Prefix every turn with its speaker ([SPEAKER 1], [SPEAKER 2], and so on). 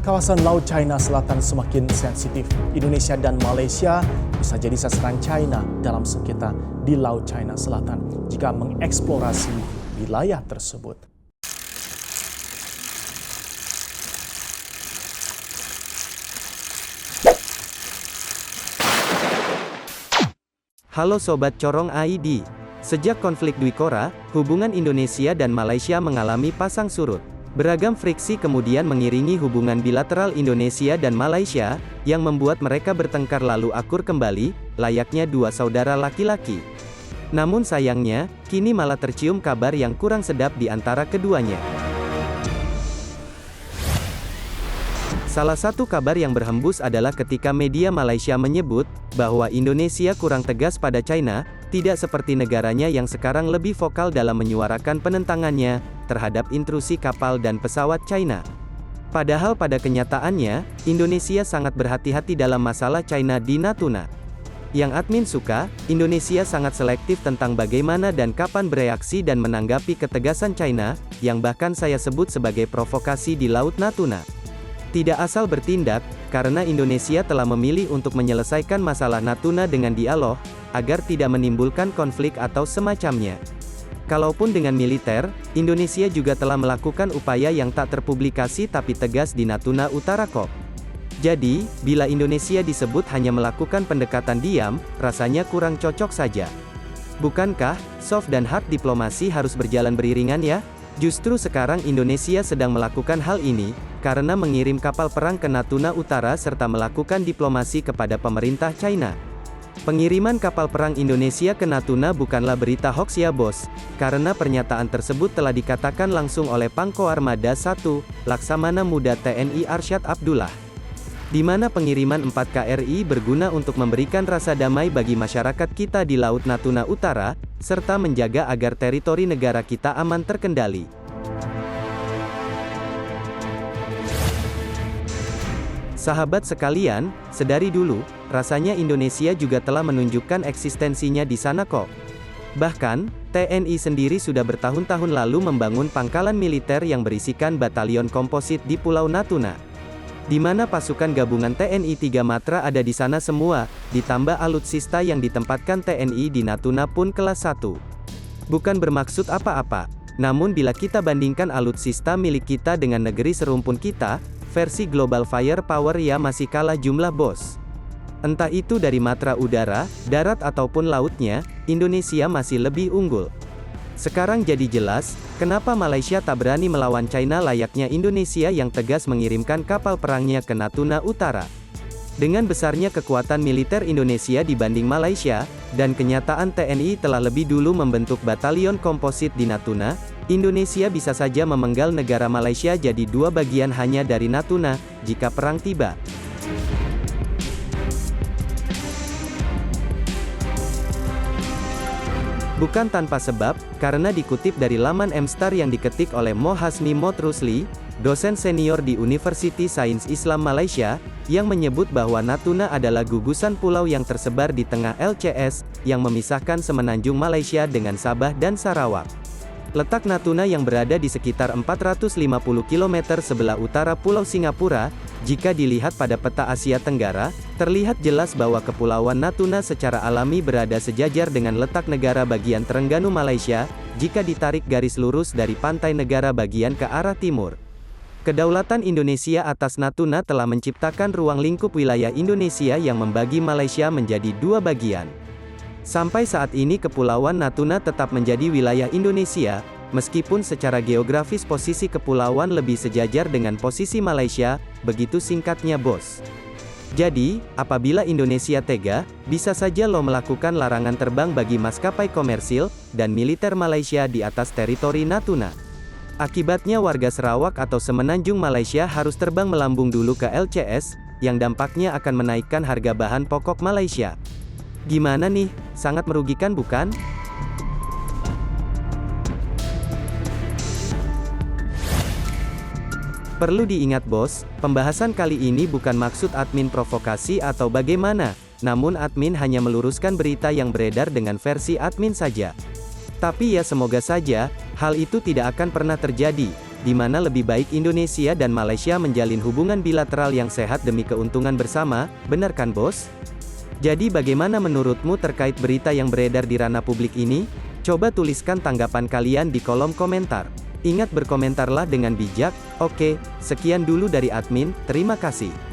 [SPEAKER 1] Kawasan Laut China Selatan semakin sensitif. Indonesia dan Malaysia bisa jadi sasaran China dalam sengketa di Laut China Selatan jika mengeksplorasi wilayah tersebut.
[SPEAKER 2] Halo Sobat Corong ID. Sejak konflik Dwi Kora, hubungan Indonesia dan Malaysia mengalami pasang surut. Beragam friksi kemudian mengiringi hubungan bilateral Indonesia dan Malaysia, yang membuat mereka bertengkar lalu akur kembali, layaknya dua saudara laki-laki. Namun sayangnya, kini malah tercium kabar yang kurang sedap di antara keduanya. Salah satu kabar yang berhembus adalah ketika media Malaysia menyebut bahwa Indonesia kurang tegas pada China, tidak seperti negaranya yang sekarang lebih vokal dalam menyuarakan penentangannya terhadap intrusi kapal dan pesawat China. Padahal pada kenyataannya, Indonesia sangat berhati-hati dalam masalah China di Natuna. Yang admin suka, Indonesia sangat selektif tentang bagaimana dan kapan bereaksi dan menanggapi ketegasan China, yang bahkan saya sebut sebagai provokasi di Laut Natuna. Tidak asal bertindak, karena Indonesia telah memilih untuk menyelesaikan masalah Natuna dengan dialog, agar tidak menimbulkan konflik atau semacamnya. Kalaupun dengan militer, Indonesia juga telah melakukan upaya yang tak terpublikasi tapi tegas di Natuna Utara kok. Jadi, bila Indonesia disebut hanya melakukan pendekatan diam, rasanya kurang cocok saja. Bukankah, soft dan hard diplomasi harus berjalan beriringan ya? Justru sekarang Indonesia sedang melakukan hal ini, karena mengirim kapal perang ke Natuna Utara serta melakukan diplomasi kepada pemerintah China. Pengiriman kapal perang Indonesia ke Natuna bukanlah berita hoax ya bos, karena pernyataan tersebut telah dikatakan langsung oleh Pangko Armada 1, Laksamana Muda TNI Arsyad Abdullah. Di mana pengiriman 4 KRI berguna untuk memberikan rasa damai bagi masyarakat kita di Laut Natuna Utara, serta menjaga agar teritori negara kita aman terkendali. Sahabat sekalian, sedari dulu, rasanya Indonesia juga telah menunjukkan eksistensinya di sana kok. Bahkan, TNI sendiri sudah bertahun-tahun lalu membangun pangkalan militer yang berisikan batalion komposit di Pulau Natuna. Di mana pasukan gabungan TNI 3 Matra ada di sana semua, ditambah alutsista yang ditempatkan TNI di Natuna pun kelas 1. Bukan bermaksud apa-apa, namun bila kita bandingkan alutsista milik kita dengan negeri serumpun kita, versi Global Firepower ya masih kalah jumlah bos. Entah itu dari matra udara, darat ataupun lautnya, Indonesia masih lebih unggul. Sekarang jadi jelas, kenapa Malaysia tak berani melawan China layaknya Indonesia yang tegas mengirimkan kapal perangnya ke Natuna Utara. Dengan besarnya kekuatan militer Indonesia dibanding Malaysia, dan kenyataan TNI telah lebih dulu membentuk batalion komposit di Natuna, Indonesia bisa saja memenggal negara Malaysia jadi dua bagian hanya dari Natuna, jika perang tiba. Bukan tanpa sebab, karena dikutip dari laman Mstar yang diketik oleh Mo Hasni Motrusli, dosen senior di University Sains Islam Malaysia, yang menyebut bahwa Natuna adalah gugusan pulau yang tersebar di tengah LCS, yang memisahkan semenanjung Malaysia dengan Sabah dan Sarawak. Letak Natuna yang berada di sekitar 450 km sebelah utara Pulau Singapura, jika dilihat pada peta Asia Tenggara, terlihat jelas bahwa Kepulauan Natuna secara alami berada sejajar dengan letak negara bagian Terengganu Malaysia, jika ditarik garis lurus dari pantai negara bagian ke arah timur. Kedaulatan Indonesia atas Natuna telah menciptakan ruang lingkup wilayah Indonesia yang membagi Malaysia menjadi dua bagian. Sampai saat ini Kepulauan Natuna tetap menjadi wilayah Indonesia, meskipun secara geografis posisi kepulauan lebih sejajar dengan posisi Malaysia, begitu singkatnya bos. Jadi, apabila Indonesia tega, bisa saja lo melakukan larangan terbang bagi maskapai komersil dan militer Malaysia di atas teritori Natuna. Akibatnya warga Sarawak atau semenanjung Malaysia harus terbang melambung dulu ke LCS, yang dampaknya akan menaikkan harga bahan pokok Malaysia. Gimana nih? Sangat merugikan bukan? Perlu diingat bos, pembahasan kali ini bukan maksud admin provokasi atau bagaimana, namun admin hanya meluruskan berita yang beredar dengan versi admin saja. Tapi ya semoga saja, hal itu tidak akan pernah terjadi, di mana lebih baik Indonesia dan Malaysia menjalin hubungan bilateral yang sehat demi keuntungan bersama, benar kan bos? Jadi bagaimana menurutmu terkait berita yang beredar di ranah publik ini? Coba tuliskan tanggapan kalian di kolom komentar. Ingat berkomentarlah dengan bijak. Oke, sekian dulu dari admin, terima kasih.